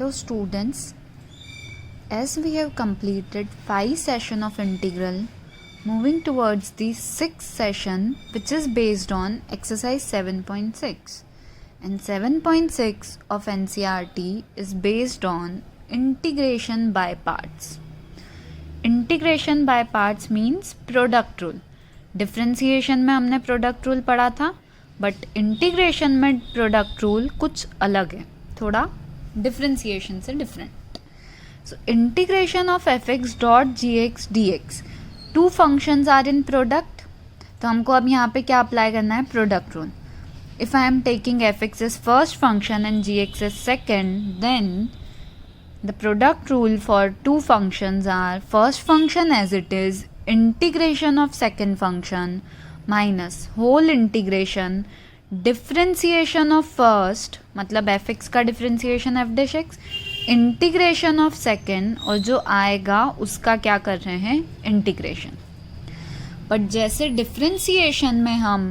Hello students, as we have completed 5 sessions of integral, moving towards the 6th session which is based on exercise 7.6, and 7.6 of NCERT is based on integration by parts. Integration by parts means product rule. Differentiation में हमने product rule पढ़ा था, but integration में product rule कुछ अलग है, थोड़ा differentiation से different. So integration of f x dot g x d x, two functions are in product. तो हमको अब यहाँ पे क्या अप्लाई करना है? Product rule. If I am taking f x as first function and g x as second, then the product rule for two functions are first function as it is integration of second function minus whole integration differentiation of first, मतलब fx का differentiation f dash x, integration of second, और जो आएगा उसका क्या कर रहे हैं? integration. बट जैसे differentiation में हम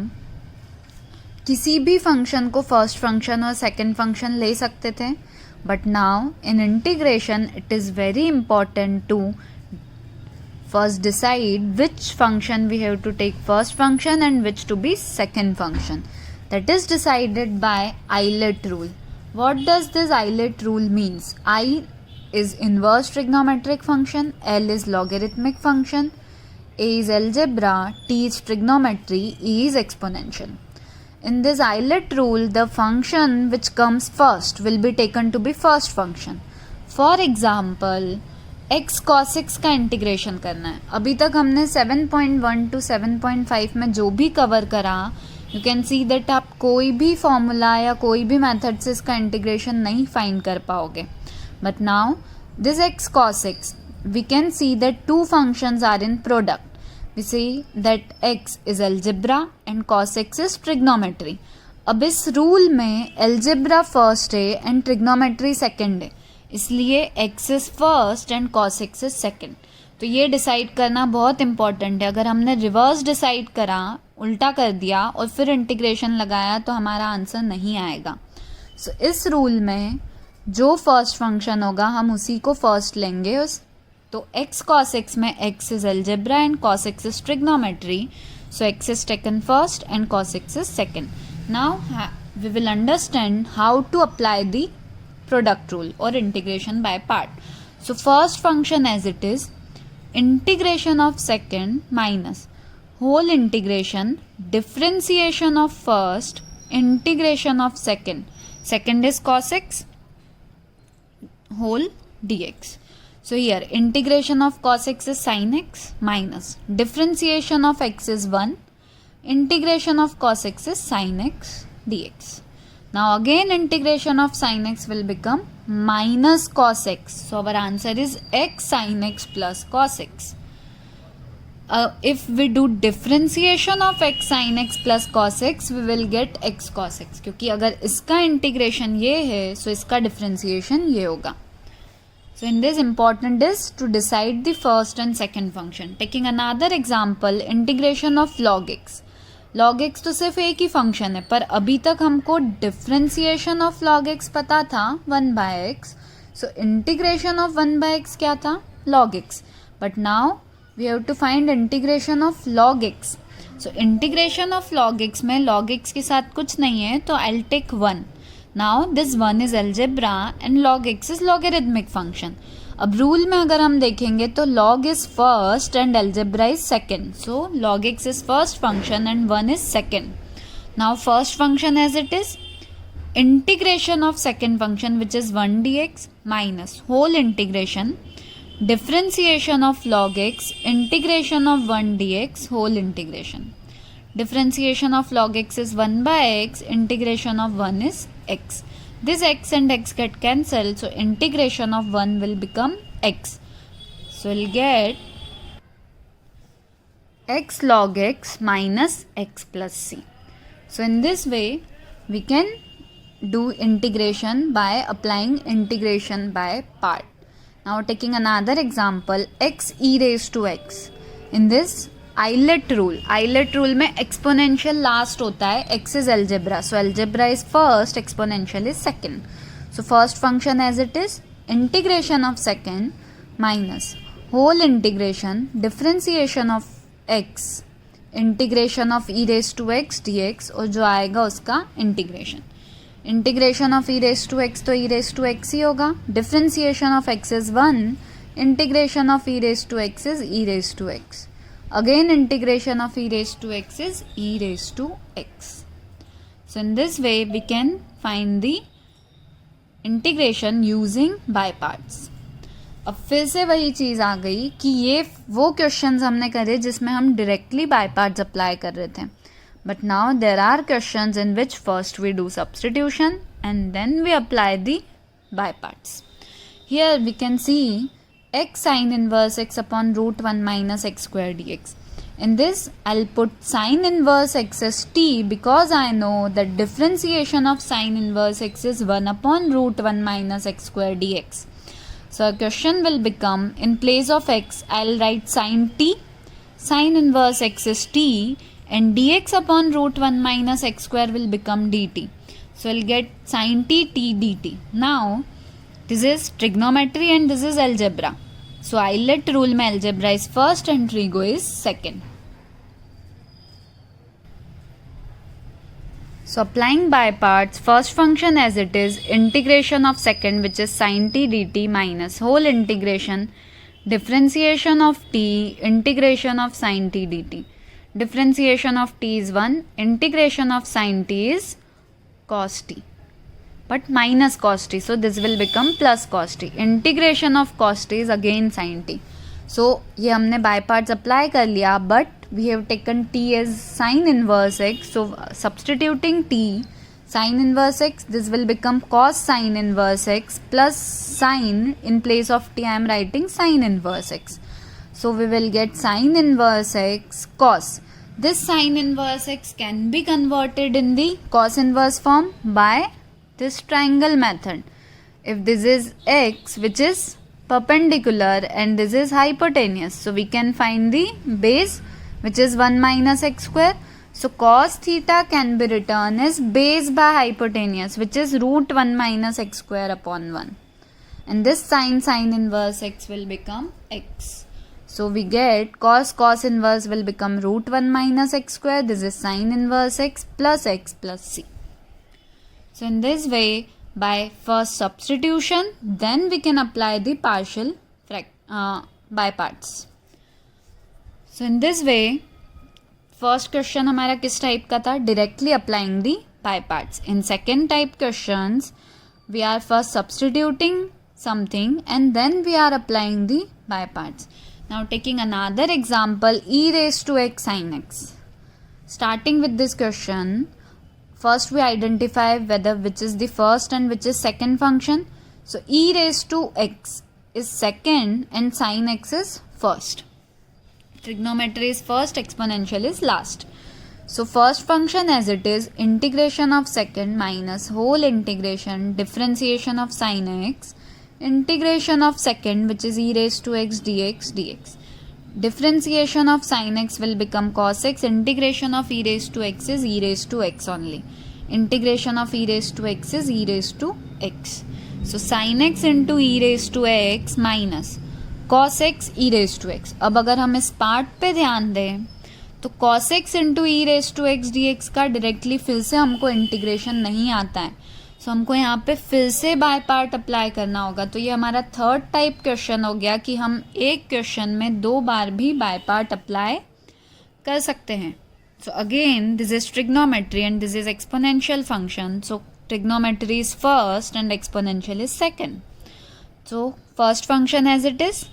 किसी भी फंक्शन को फर्स्ट फंक्शन और सेकेंड फंक्शन ले सकते थे, but now in integration it is very important to first decide which function we have to take first function and which to be second function. That is decided by Eilert rule. What does this Eilert rule means? I is inverse trigonometric function, L is logarithmic function, A is algebra, T is trigonometry, E is exponential. In this Eilert rule, the function which comes first will be taken to be first function. For example, x cos x का integration करना है. अभी तक हमने 7.1 to 7.5 में जो भी cover करा, यू कैन सी दैट आप कोई भी फॉर्मूला या कोई भी मेथड से इसका इंटीग्रेशन नहीं फाइंड कर पाओगे. But now this x cos x, we can see that two functions are in product. We see that x is algebra and cos x is trigonometry. अब इस रूल में algebra फर्स्ट है and trigonometry second है, इसलिए x is first and cos x is second. तो ये decide करना बहुत इंपॉर्टेंट है. अगर हमने रिवर्स डिसाइड करा, उल्टा कर दिया और फिर इंटीग्रेशन लगाया तो हमारा आंसर नहीं आएगा. सो इस रूल में जो फर्स्ट फंक्शन होगा हम उसी को फर्स्ट लेंगे. तो x cos x में x is algebra and cos x is trigonometry. So x is taken first and cos x is second. Now we will understand how to apply the product rule or integration by part. So first function as it is, integration of second minus whole integration differentiation of first integration of second. Second is cos x whole dx. So here integration of cos x is sin x minus differentiation of x is 1, integration of cos x is sin x dx. Now again integration of sin x will become minus cos x. So our answer is x sin x plus cos x. If we do differentiation of x sin x plus cos x, we will get x cos x. क्योंकि अगर इसका integration ये है, so इसका differentiation ये होगा. So in this important is to decide the first and second function. Taking another example, integration of log x. Log x तो सिर्फ एक ही फंक्शन है, पर अभी तक हमको differentiation of log x पता था 1 by x. So integration of 1 by x क्या था? log x. But now we have to find integration of log x. So integration of log x में log x के साथ कुछ नहीं है, तो I'll take 1. Now this 1 is algebra and log x is logarithmic function. अब rule में अगर हम देखेंगे तो log is first and algebra is second. So log x is first function and 1 is second. Now first function as it is, integration of second function which is 1 dx minus whole integration differentiation of log x integration of 1 dx whole integration. Differentiation of log x is 1 by x, integration of 1 is x. This x and x get cancelled, so integration of 1 will become x. So we'll get x log x minus x plus c. So in this way, we can do integration by applying integration by part. Now taking another example, x e raised to x. In this Eilert rule में exponential last होता है, x is algebra, so algebra is first, exponential is second. So first function as it is, integration of second minus whole integration differentiation of x integration of e raise to x d x, और जो आएगा उसका integration. Integration of e raise to x तो e raise to x ही होगा. Differentiation of x is 1, integration of e raise to x is e raise to x. Again integration of e raise to x is e raise to x. So in this way we can find the integration using by parts. अब फिर से वही चीज़ आ गई कि ये वो questions हमने करे जिसमें हम डायरेक्टली बाय पार्ट्स अप्लाई कर रहे थे. But now there are questions in which first we do substitution and then we apply the by parts. Here we can see x sin inverse x upon root 1 minus x square dx. In this I'll put sin inverse x as t because I know that differentiation of sin inverse x is 1 upon root 1 minus x square dx. So a question will become, in place of x, I'll write sin t, sin inverse x is t, and dx upon root 1 minus x square will become dt. So I'll get sin t dt. Now, this is trigonometry and this is algebra. So Eilert rule में algebra is first and trigo is second. So applying by parts, first function as it is, integration of second which is sin t dt minus whole integration differentiation of t integration of sin t dt. Differentiation of t is 1, integration of sin t is cos t, but minus cos t, so this will become plus cos t. Integration of cos t is again sin t. So ये हमने by parts apply कर लिया, but we have taken t as sin inverse x, so substituting t sin inverse x, this will become cos sin inverse x plus sin, in place of t I am writing sin inverse x. So we will get sin inverse x cos. This sin inverse x can be converted in the cos inverse form by this triangle method. If this is x which is perpendicular and this is hypotenuse, so we can find the base which is 1 minus x square. So cos theta can be written as base by hypotenuse which is root 1 minus x square upon 1. And this sin inverse x will become x. So we get cos inverse will become root 1 minus x square. This is sin inverse x plus c. So in this way, by first substitution, then we can apply the partial by parts. So in this way, first question हमारा किस type का था? Directly applying the by parts. In second type questions, we are first substituting something and then we are applying the by parts. Now taking another example, e raised to x sin x. Starting with this question, first we identify whether which is the first and which is second function. So e raised to x is second and sin x is first. Trigonometry is first, exponential is last. So first function as it is, integration of second minus whole integration differentiation of sin x, integration of second which is e raised to x dx. Differentiation of sin x will become cos x, integration of e raised to x is e raised to x only. Integration of e raised to x is e raised to x. So sin x into e raised to x minus cos x e raised to x. अब अगर हम इस part पे ध्यान दें तो cos x into e raised to x dx का directly फिर से हमको इंटीग्रेशन नहीं आता है. सो हमको यहाँ पे फिर से बाय पार्ट अप्लाई करना होगा. तो ये हमारा थर्ड टाइप क्वेश्चन हो गया कि हम एक क्वेश्चन में दो बार भी बाय पार्ट अप्लाई कर सकते हैं. So again this is trigonometry and this is exponential function. So trigonometry is first and exponential is second. So first function as it is,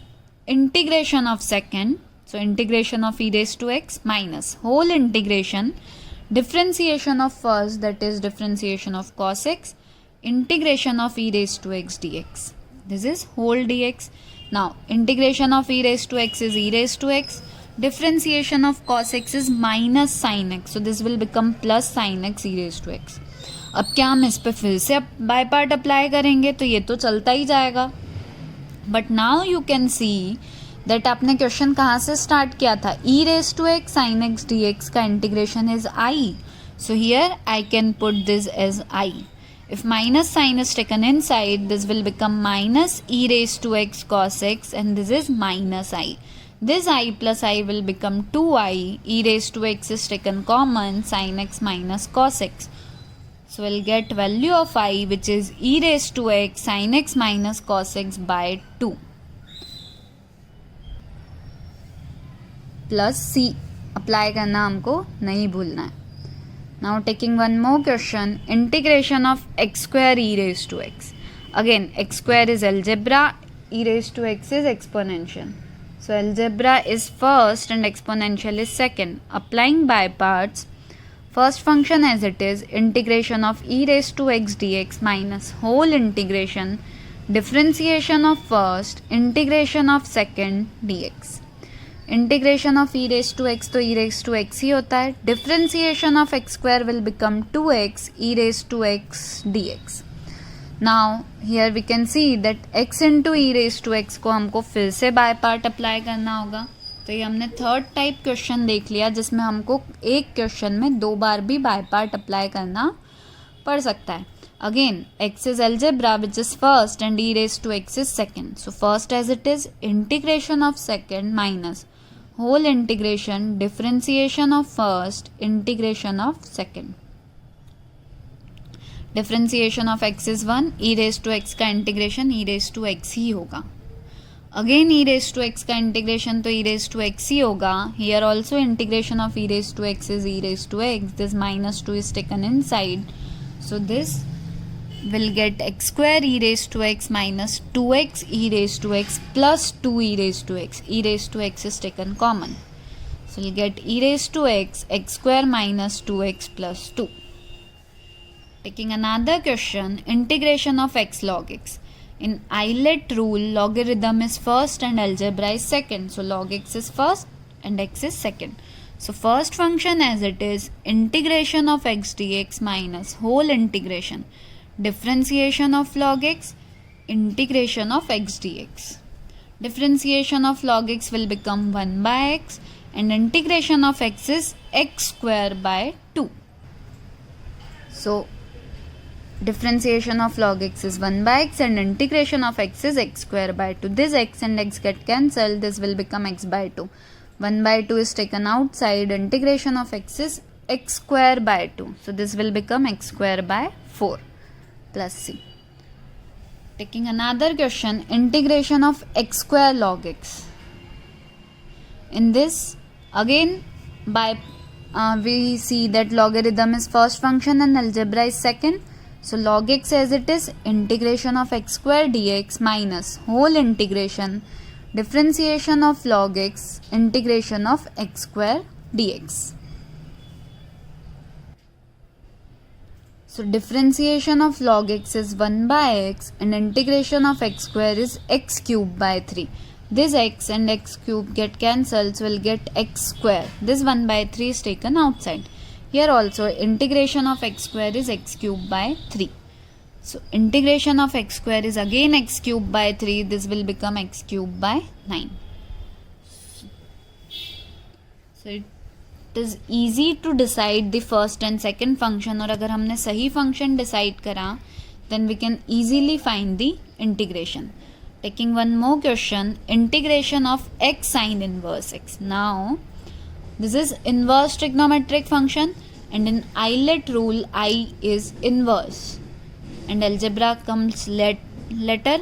integration of second, so integration of e raised to x minus whole integration differentiation of first, that is differentiation of cos x, integration of e raised to x dx. This is whole dx. Now integration of e raised to x is e raised to x, differentiation of cos x is minus sin x, so this will become plus sin x e raised to x. अब क्या हम इस पे फिर से by part apply करेंगे तो ये तो चलता ही जाएगा. But now you can see that आपने क्वेश्चन कहाँ से स्टार्ट किया था? e raise to x sine x d x का integration is i. So here I can put this as i. If minus sign is taken inside, this will become minus e raised to x cos x, and this is minus I. This I plus I will become 2i, e raised to x is taken common, sin x minus cos x. So we'll get value of I, which is e raised to x sin x minus cos x by 2. Plus C apply करना हमको नहीं भूलना है. Now taking one more question, integration of x square e raised to x. Again, x square is algebra, e raised to x is exponential. So algebra is first and exponential is second. Applying by parts, first function as it is, integration of e raised to x dx minus whole integration, differentiation of first, integration of second dx. Integration of e raise to x तो e raise to x ही होता है. Differentiation of x square will become 2x e raise to x d x. Now here we can see that x into e raise to x को हमको फिर से by part apply करना होगा. तो ये हमने थर्ड टाइप क्वेश्चन देख लिया जिसमें हमको एक क्वेश्चन में 2 बार भी बाय पार्ट अप्लाई करना पड़ सकता है. Again x is algebra which is first and e raised to x is second. So first as it is, integration of second minus whole integration, differentiation of first, integration of second. Differentiation of x is 1, e raised to x का integration e raised to x ही होगा. Again e raised to x का integration तो e raised to x ही होगा. Here also integration of e raised to x is e raised to x. This minus 2 is taken inside. So this will get x square e raised to x minus 2x e raised to x plus 2 e raised to x. E raised to x is taken common. So we'll get e raised to x square minus 2x plus 2. Taking another question, integration of x log x. In Eilert rule, logarithm is first and algebra is second. So log x is first and x is second. So first function as it is, integration of x dx minus whole integration, differentiation of log x, integration of x dx. Differentiation of log x will become 1 by x and integration of x is x square by 2. So differentiation of log x is 1 by x and integration of x is x square by 2. This x and x get cancelled, this will become x by 2. 1 by 2 is taken outside, integration of x is x square by 2. So this will become x square by 4. Plus C. Taking another question, integration of x square log x. In this again we see that logarithm is first function and algebra is second. So log x as it is, integration of x square dx minus whole integration, differentiation of log x, integration of x square dx. So differentiation of log x is 1 by x and integration of x square is x cube by 3. This x and x cube get cancelled, so we'll get x square. This 1 by 3 is taken outside. Here also integration of x square is x cube by 3. So integration of x square is again x cube by 3. This will become x cube by 9. So it is easy to decide the first and second function, और अगर हमने सही function decide करा then we can easily find the integration. Taking one more question, integration of x sin inverse x. Now this is inverse trigonometric function and in Eilert rule I is inverse and algebra comes later.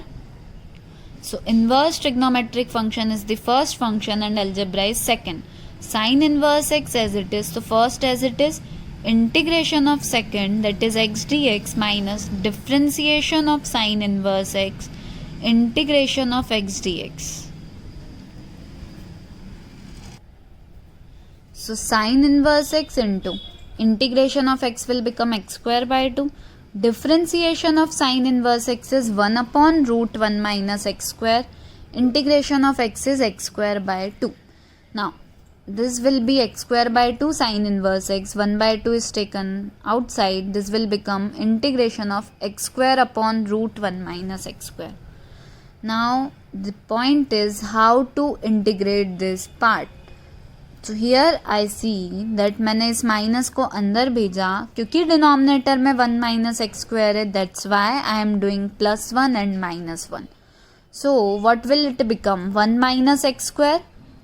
So inverse trigonometric function is the first function and algebra is second. Sin inverse x as it is, so first as it is, integration of second, that is x dx minus differentiation of sin inverse x, integration of x dx. So sin inverse x into integration of x will become x square by 2. Differentiation of sin inverse x is 1 upon root 1 minus x square. Integration of x is x square by 2. Now this will be x square by 2 sin inverse x. 1 by 2 is taken outside. This will become integration of x square upon root 1 minus x square. Now the point is how to integrate this part. So here I see that मैंने इस minus को अंदर भेजा क्योंकि denominator में 1 minus x square है, that's why I am doing +1 and -1. So what will it become, 1 minus x square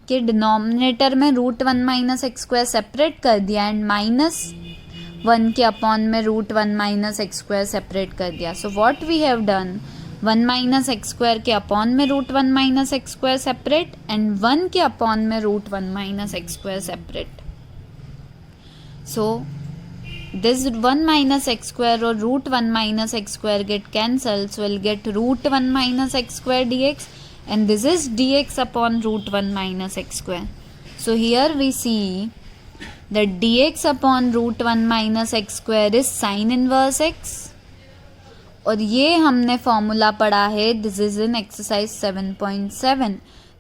के denominator में √1 माइनस एक्स स्क्वायर सेपरेट कर दिया एंड -1 के अपॉन में √1 माइनस एक्स स्क्वायर सेपरेट कर दिया. So what we have done, 1 minus x square के upon में √1 minus x square separate and 1 के अपॉन में √1 minus x square separate. So this 1 minus x square or √1 minus x square get cancelled, so we'll get √1 minus x square dx, and this is dx upon √1 minus x square. So here we see that dx upon √1 minus x square is sin inverse x, और ये हमने formula पढ़ा है, this is in exercise 7.7,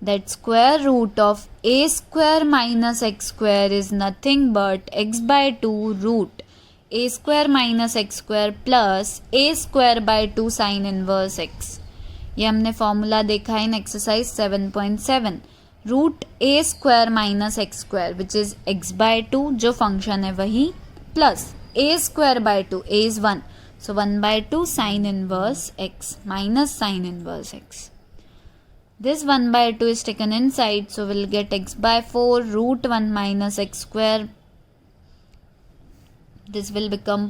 that square root of a square minus x square is nothing but x by 2 root a square minus x square plus a square by 2 sin inverse x. ये हमने formula देखा in exercise 7.7. Root a square minus x square which is x by 2 जो function है वही, plus a square by 2, a is 1, so 1 by 2 sin inverse x minus sin inverse x. This 1 by 2 is taken inside, so we'll get x by 4 √1 minus x square. This will become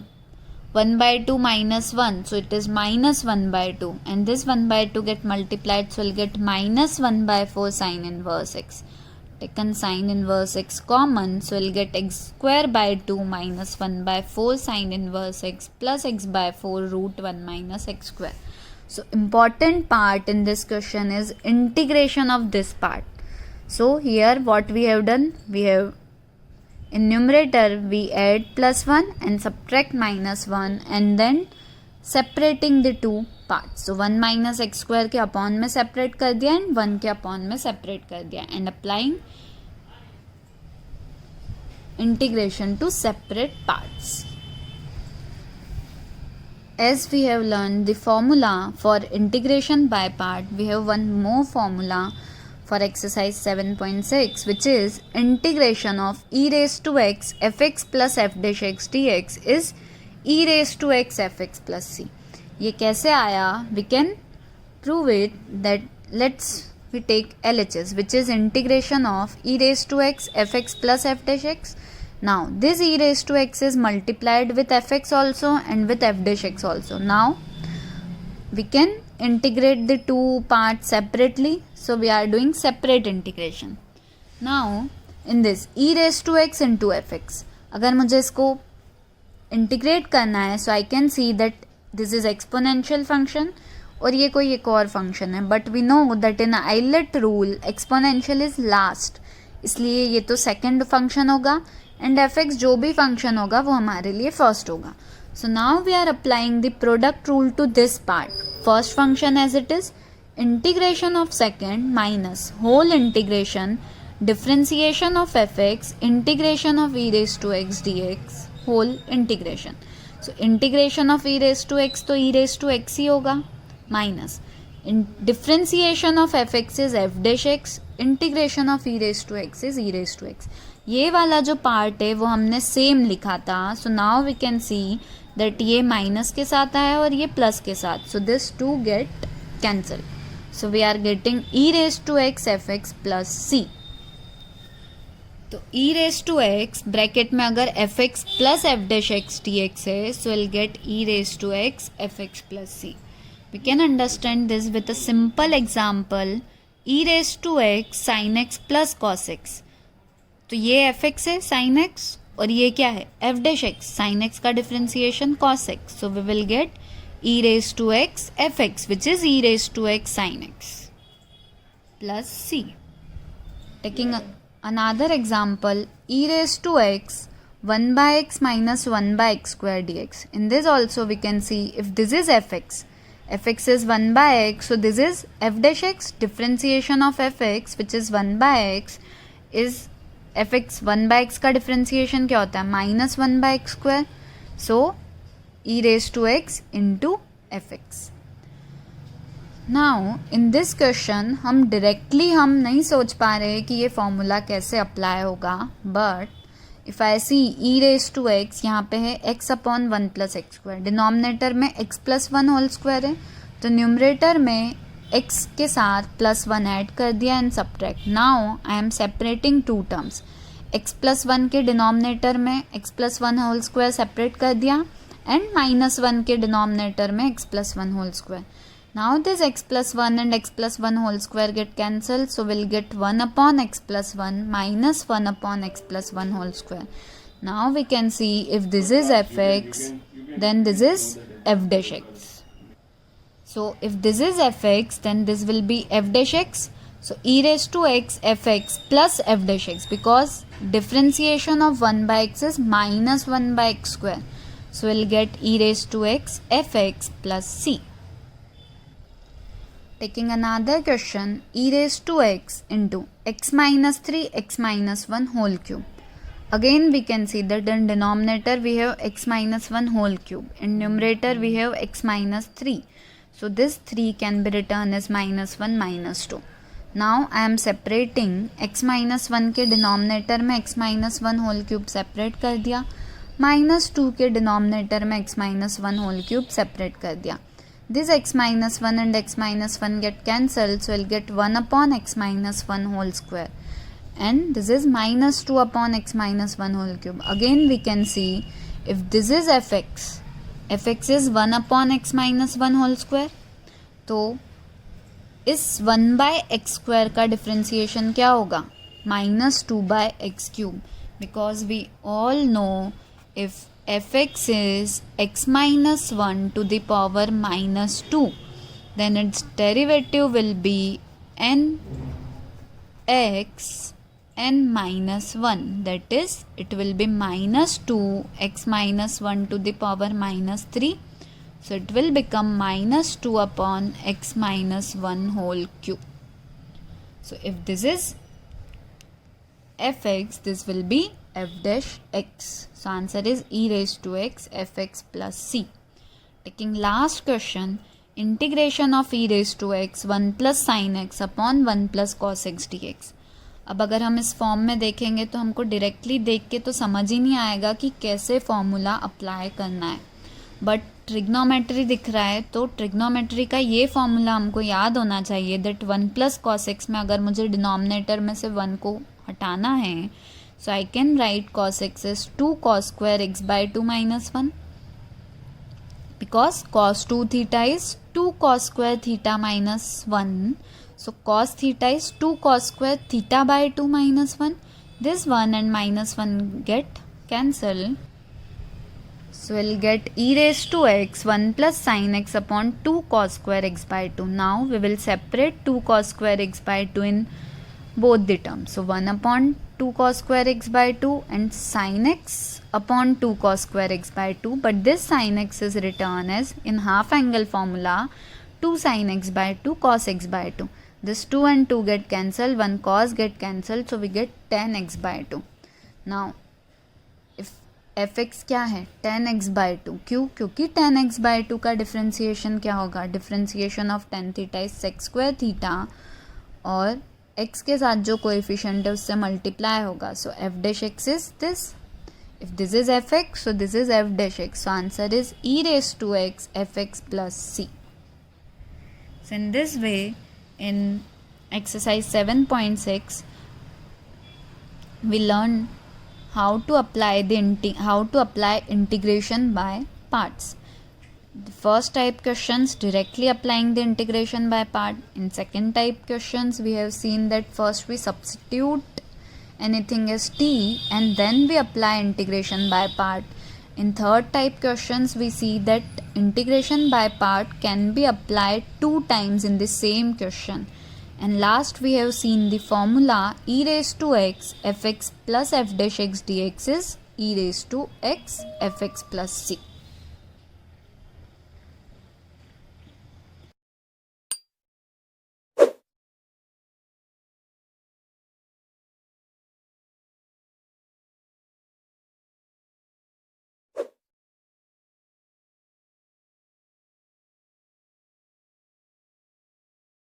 1 by 2 minus 1, so it is minus 1 by 2, and this 1 by 2 get multiplied, so we'll get minus 1 by 4 sin inverse x. Taken sin inverse x common, so we'll get x square by 2 minus 1 by 4 sin inverse x plus x by 4 √1 minus x square. So important part in this question is integration of this part. So here what we have done, we have in numerator we add +1 and subtract -1 and then separating the two parts. So 1 minus x square के upon में separate कर दिया and 1 के upon में separate कर दिया and applying integration to separate parts. As we have learned the formula for integration by part, we have one more formula for exercise 7.6, which is integration of e raised to x fx plus f dash x dx is e raised to x fx plus c. ये कैसे आया? We can prove it that let's we take LHS, which is integration of e raised to x fx plus f dash x. Now this e raised to x is multiplied with fx also and with f dash x also. Now we can integrate the two parts separately, so we are doing separate integration. Now in this e raised to x into fx, अगर मुझे इसको integrate करना है, so I can see that this is exponential function और ये कोई एक और फंक्शन है, but we know that in ILATE rule exponential is last, इसलिए ये तो सेकेंड फंक्शन होगा एंड एफ एक्स जो भी फंक्शन होगा वो हमारे लिए फर्स्ट होगा. So now we are applying the product rule to this part. First function as it is, integration of second minus whole integration differentiation of fx integration of e raised to x dx whole integration. So integration of e raised to x तो e raised to x ही होगा minus differentiation of fx is f dash x integration of e raised to x is e raised to x. ये वाला जो part है वो हमने same लिखा था. So now we can see that ये माइनस के साथ आया और ये प्लस के साथ, so this two get cancel. So we are getting e raise to x f x plus c. तो e raise to x bracket में अगर f x plus f dash x d x है, so will get e raise to x f x plus c. We can understand this with a simple example, e raise to x sine x plus cos x. तो ये f x है sine x और ये क्या है f dash x, sine x का differentiation cos x. So we will get e raise to x f x which is e raise to x sine x plus c. Taking another example, e raised to x 1 by x minus 1 by x square dx. In this also we can see if this is fx, fx is 1 by x, so this is f dash x, differentiation of fx which is 1 by x is fx. 1 by x का differentiation क्या होता है minus 1 by x square, so e raised to x into fx. Now in this question हम directly हम नहीं सोच पा रहे कि ये फॉर्मूला कैसे अप्लाई होगा, but if I see e raise to x, यहाँ पे है x upon one plus x square, denominator में x plus one whole square है, तो न्यूमरेटर में एक्स के साथ प्लस वन ऐड कर दिया and subtract. Now I am separating two terms. X plus one के डिनोमिनेटर में x plus one whole square separate कर दिया एंड माइनस वन के डिनोमिनेटर में x plus one whole square. Now this x plus 1 and x plus 1 whole square get cancelled, so we'll get 1 upon x plus 1 minus 1 upon x plus 1 whole square. Now we can see if this is fx, then this is f dash x. So if this is fx, then this will be f dash x. So e raised to x fx plus f dash x, because differentiation of 1 by x is minus 1 by x square. So we'll get e raised to x fx plus c. Taking another question, e raised to x into x minus 3 x minus 1 whole cube. Again we can see that in denominator we have x minus 1 whole cube. In numerator we have x minus 3. So this 3 can be written as minus 1 minus 2. Now I am separating x minus 1 के denominator में x minus 1 whole cube separate कर दिया, minus 2 के denominator में x minus 1 whole cube separate कर दिया. This x minus 1 and x minus 1 get cancelled, so we'll get 1 upon x minus 1 whole square. And this is minus 2 upon x minus 1 whole cube. Again we can see if this is fx, fx is 1 upon x minus 1 whole square. तो इस 1 by x square का differentiation क्या होगा? minus 2 by x cube. Because we all know if fx is x minus 1 to the power minus 2, then its derivative will be n x n minus 1, that is it will be minus 2 x minus 1 to the power minus 3, so it will become minus 2 upon x minus 1 whole cube. So if this is fx, this will be f dash x. So answer is e raised to x fx plus c. Taking last question, integration of e raised to x 1 plus sin x upon 1 plus cos x dx. अब अगर हम इस form में देखेंगे तो हमको directly देख के तो समझ ही नहीं आएगा कि कैसे फॉर्मूला अप्लाई करना है, बट ट्रिग्नोमेट्री दिख रहा है तो ट्रिग्नोमेट्री का ये फॉर्मूला हमको याद होना चाहिए दैट 1 प्लस कॉस एक्स में अगर मुझे डिनोमिनेटर में से 1 को हटाना है, so I can write cos x is 2 cos square x by 2 minus 1, because cos 2 theta is 2 cos square theta minus 1. So cos theta is 2 cos square theta by 2 minus 1. This 1 and minus 1 get cancelled. So we'll get e raised to x 1 plus sin x upon 2 cos square x by 2. Now we will separate 2 cos square x by 2 in both the terms. So 1 upon 2 cos square x by 2 and sin x upon 2 cos square x by 2, but this sin x is written as in half angle formula 2 sin x by 2 cos x by 2. This 2 and 2 get cancelled, 1 cos get cancelled, so we get tan x by 2. Now if fx क्या है, tan x by 2. क्यों? क्योंकि tan x by 2 का differentiation क्या होगा, differentiation of tan theta is sec square theta और x के साथ जो कोएफिशिएंट है उससे मल्टीप्लाई होगा. सो f dash x is this. If this is fx, so this is f dash x. So answer is e raised to x fx plus c. So in this way, in exercise 7.6, we learn how to apply integration by parts. The first type questions directly applying the integration by part. In second type questions we have seen that first we substitute anything as t and then we apply integration by part. In third type questions we see that integration by part can be applied 2 times in the same question. And last we have seen the formula e raised to x fx plus f dash x dx is e raised to x fx plus c.